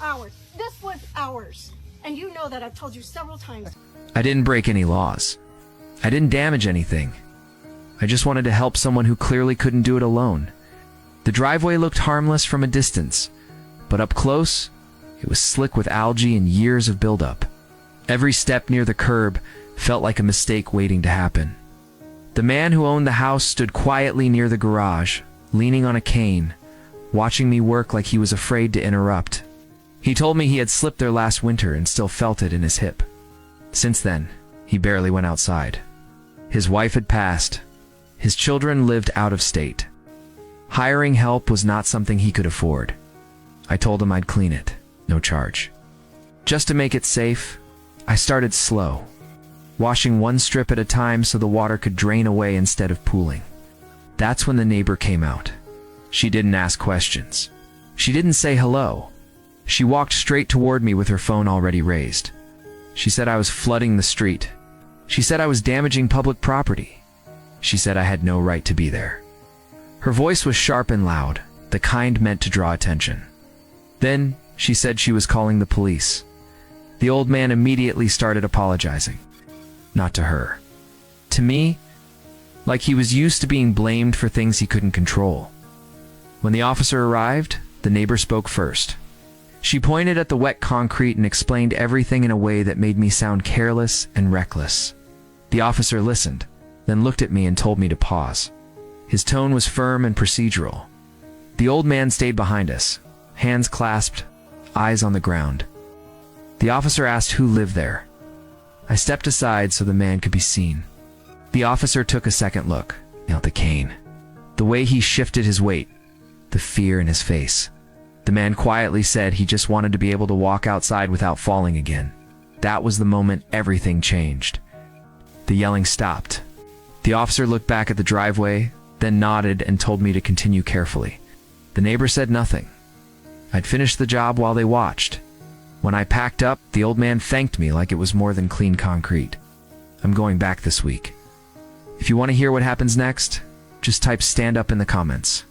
ours. This was ours. And you know that I've told you several times. I didn't break any laws. I didn't damage anything. I just wanted to help someone who clearly couldn't do it alone. The driveway looked harmless from a distance, but up close, it was slick with algae and years of buildup. Every step near the curb felt like a mistake waiting to happen. The man who owned the house stood quietly near the garage, leaning on a cane, watching me work like he was afraid to interrupt. He told me he had slipped there last winter and still felt it in his hip. Since then, he barely went outside. His wife had passed. His children lived out of state. Hiring help was not something he could afford. I told him I'd clean it, no charge. Just to make it safe, I started slow, washing one strip at a time so the water could drain away instead of pooling. That's when the neighbor came out. She didn't ask questions. She didn't say hello. She walked straight toward me with her phone already raised. She said I was flooding the street. She said I was damaging public property. She said I had no right to be there. Her voice was sharp and loud, the kind meant to draw attention. Then she said she was calling the police. The old man immediately started apologizing. Not to her. To me, like he was used to being blamed for things he couldn't control. When the officer arrived, the neighbor spoke first. She pointed at the wet concrete and explained everything in a way that made me sound careless and reckless. The officer listened, then looked at me and told me to pause. His tone was firm and procedural. The old man stayed behind us, hands clasped, eyes on the ground. The officer asked who lived there. I stepped aside so the man could be seen. The officer took a second look, at the cane. The way he shifted his weight, the fear in his face. The man quietly said he just wanted to be able to walk outside without falling again. That was the moment everything changed. The yelling stopped. The officer looked back at the driveway, then nodded and told me to continue carefully. The neighbor said nothing. I'd finished the job while they watched. When I packed up, the old man thanked me like it was more than clean concrete. I'm going back this week. If you want to hear what happens next, just type stand up in the comments.